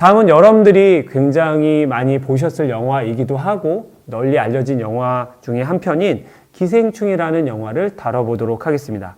다음은 여러분들이 굉장히 많이 보셨을 영화이기도 하고 널리 알려진 영화 중에 한 편인 기생충이라는 영화를 다뤄보도록 하겠습니다.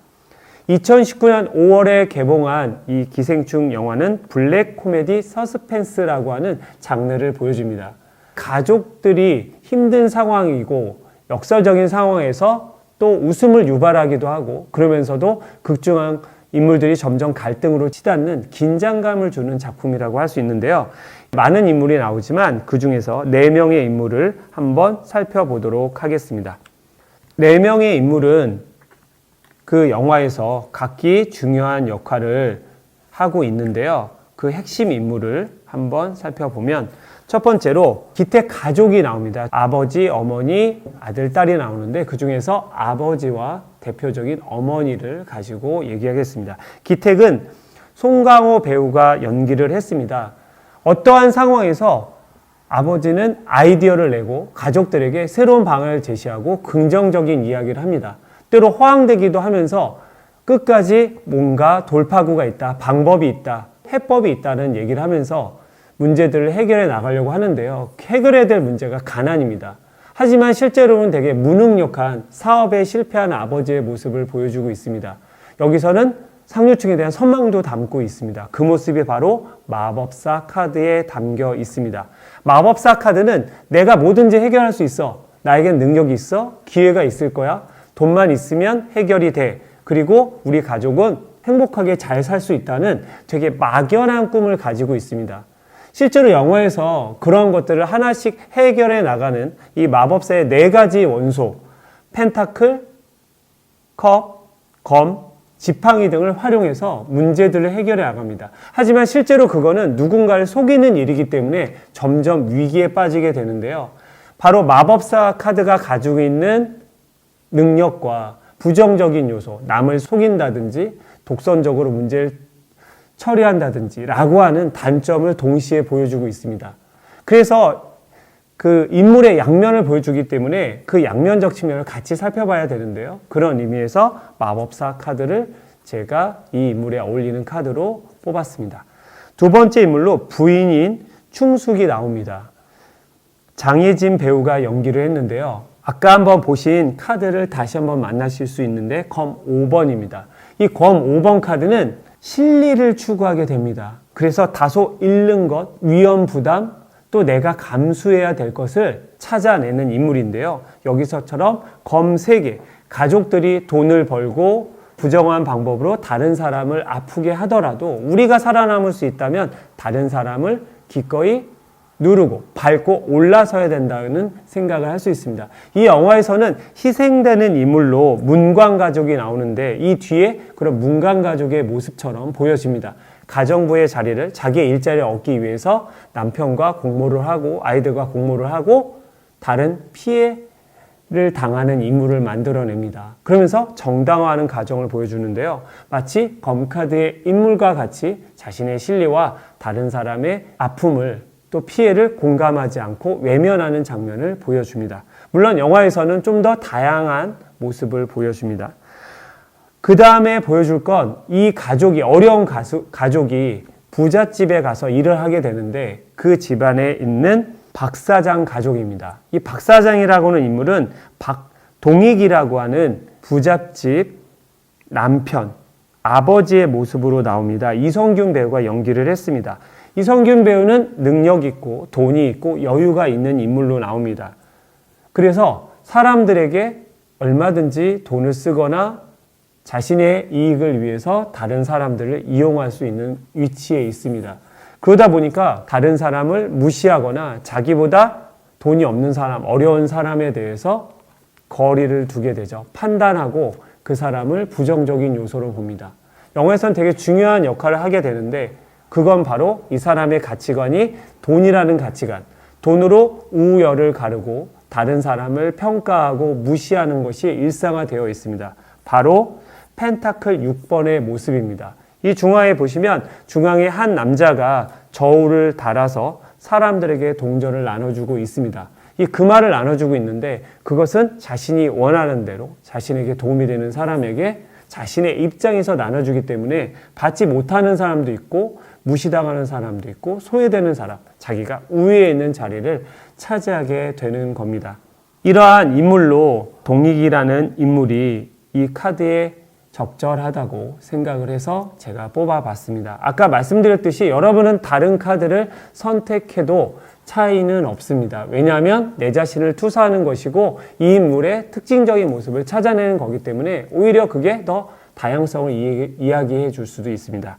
2019년 5월에 개봉한 이 기생충 영화는 블랙 코미디 서스펜스라고 하는 장르를 보여줍니다. 가족들이 힘든 상황이고 역설적인 상황에서 또 웃음을 유발하기도 하고 그러면서도 극중한 인물들이 점점 갈등으로 치닫는 긴장감을 주는 작품이라고 할 수 있는데요. 많은 인물이 나오지만 그 중에서 4명의 인물을 한번 살펴보도록 하겠습니다. 4명의 인물은 그 영화에서 각기 중요한 역할을 하고 있는데요. 그 핵심 인물을 한번 살펴보면 첫 번째로 기택 가족이 나옵니다. 아버지, 어머니, 아들, 딸이 나오는데 그 중에서 아버지와 대표적인 어머니를 가지고 얘기하겠습니다. 기택은 송강호 배우가 연기를 했습니다. 어떠한 상황에서 아버지는 아이디어를 내고 가족들에게 새로운 방안을 제시하고 긍정적인 이야기를 합니다. 때로 허황되기도 하면서 끝까지 뭔가 돌파구가 있다, 방법이 있다, 해법이 있다는 얘기를 하면서 문제들을 해결해 나가려고 하는데요. 해결해야 될 문제가 가난입니다. 하지만 실제로는 되게 무능력한 사업에 실패한 아버지의 모습을 보여주고 있습니다. 여기서는 상류층에 대한 선망도 담고 있습니다. 그 모습이 바로 마법사 카드에 담겨 있습니다. 마법사 카드는 내가 뭐든지 해결할 수 있어. 나에겐 능력이 있어. 기회가 있을 거야. 돈만 있으면 해결이 돼. 그리고 우리 가족은 행복하게 잘 살 수 있다는 되게 막연한 꿈을 가지고 있습니다. 실제로 영화에서 그런 것들을 하나씩 해결해 나가는 이 마법사의 4가지 원소, 펜타클, 컵, 검, 지팡이 등을 활용해서 문제들을 해결해 나갑니다. 하지만 실제로 그거는 누군가를 속이는 일이기 때문에 점점 위기에 빠지게 되는데요. 바로 마법사 카드가 가지고 있는 능력과 부정적인 요소, 남을 속인다든지 독선적으로 문제를 처리한다든지 라고 하는 단점을 동시에 보여주고 있습니다. 그래서 그 인물의 양면을 보여주기 때문에 그 양면적 측면을 같이 살펴봐야 되는데요. 그런 의미에서 마법사 카드를 제가 이 인물에 어울리는 카드로 뽑았습니다. 두 번째 인물로 부인인 충숙이 나옵니다. 장혜진 배우가 연기를 했는데요. 아까 한번 보신 카드를 다시 한번 만나실 수 있는데 검 5번입니다. 이 검 5번 카드는 실리를 추구하게 됩니다. 그래서 다소 잃는 것, 위험 부담, 또 내가 감수해야 될 것을 찾아내는 인물인데요. 여기서처럼 검 3개, 가족들이 돈을 벌고 부정한 방법으로 다른 사람을 아프게 하더라도 우리가 살아남을 수 있다면 다른 사람을 기꺼이 누르고 밟고 올라서야 된다는 생각을 할 수 있습니다. 이 영화에서는 희생되는 인물로 문광 가족이 나오는데 이 뒤에 그런 문광 가족의 모습처럼 보여집니다. 가정부의 자리를 자기의 일자리를 얻기 위해서 남편과 공모를 하고 아이들과 공모를 하고 다른 피해를 당하는 인물을 만들어냅니다. 그러면서 정당화하는 가정을 보여주는데요. 마치 검카드의 인물과 같이 자신의 실리와 다른 사람의 아픔을 또 피해를 공감하지 않고 외면하는 장면을 보여줍니다. 물론 영화에서는 좀 더 다양한 모습을 보여줍니다. 그 다음에 보여줄 건 이 가족이 어려운 가족이 부잣집에 가서 일을 하게 되는데 그 집안에 있는 박사장 가족입니다. 이 박사장이라고 하는 인물은 박동익이라고 하는 부잣집 남편, 아버지의 모습으로 나옵니다. 이성균 배우가 연기를 했습니다. 이성균 배우는 능력 있고 돈이 있고 여유가 있는 인물로 나옵니다. 그래서 사람들에게 얼마든지 돈을 쓰거나 자신의 이익을 위해서 다른 사람들을 이용할 수 있는 위치에 있습니다. 그러다 보니까 다른 사람을 무시하거나 자기보다 돈이 없는 사람, 어려운 사람에 대해서 거리를 두게 되죠. 판단하고 그 사람을 부정적인 요소로 봅니다. 영화에서는 되게 중요한 역할을 하게 되는데 그건 바로 이 사람의 가치관이 돈이라는 가치관, 돈으로 우열을 가르고 다른 사람을 평가하고 무시하는 것이 일상화되어 있습니다. 바로 펜타클 6번의 모습입니다. 이 중화에 보시면 중앙에 한 남자가 저울을 달아서 사람들에게 동전을 나눠주고 있습니다. 이 금화를 나눠주고 있는데 그것은 자신이 원하는 대로 자신에게 도움이 되는 사람에게 자신의 입장에서 나눠주기 때문에 받지 못하는 사람도 있고 무시당하는 사람도 있고 소외되는 사람, 자기가 우위에 있는 자리를 차지하게 되는 겁니다. 이러한 인물로 동익이라는 인물이 이 카드에 적절하다고 생각을 해서 제가 뽑아봤습니다. 아까 말씀드렸듯이 여러분은 다른 카드를 선택해도 차이는 없습니다. 왜냐하면 내 자신을 투사하는 것이고 이 인물의 특징적인 모습을 찾아내는 거기 때문에 오히려 그게 더 다양성을 이야기해 줄 수도 있습니다.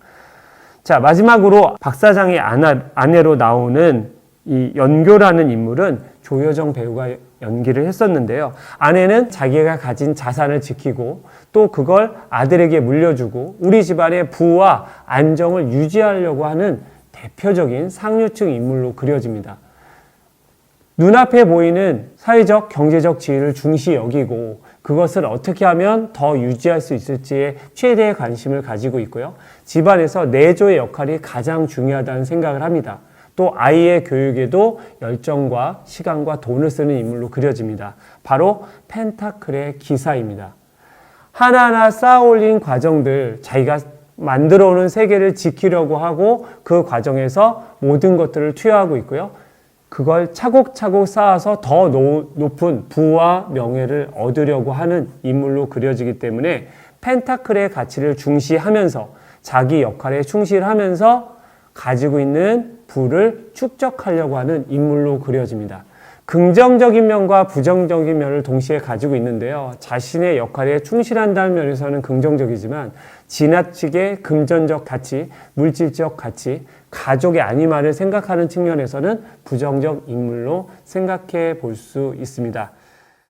자, 마지막으로 박 사장의 아내로 나오는 이 연교라는 인물은 조여정 배우가 연기를 했었는데요. 아내는 자기가 가진 자산을 지키고 또 그걸 아들에게 물려주고 우리 집안의 부와 안정을 유지하려고 하는 대표적인 상류층 인물로 그려집니다. 눈앞에 보이는 사회적, 경제적 지위를 중시 여기고 그것을 어떻게 하면 더 유지할 수 있을지에 최대의 관심을 가지고 있고요. 집안에서 내조의 역할이 가장 중요하다는 생각을 합니다. 또 아이의 교육에도 열정과 시간과 돈을 쓰는 인물로 그려집니다. 바로 펜타클의 기사입니다. 하나하나 쌓아올린 과정들, 자기가 만들어오는 세계를 지키려고 하고 그 과정에서 모든 것들을 투여하고 있고요. 그걸 차곡차곡 쌓아서 더 높은 부와 명예를 얻으려고 하는 인물로 그려지기 때문에 펜타클의 가치를 중시하면서 자기 역할에 충실하면서 가지고 있는 부를 축적하려고 하는 인물로 그려집니다. 긍정적인 면과 부정적인 면을 동시에 가지고 있는데요. 자신의 역할에 충실한다는 면에서는 긍정적이지만 지나치게 금전적 가치, 물질적 가치, 가족의 안위만을 생각하는 측면에서는 부정적 인물로 생각해 볼 수 있습니다.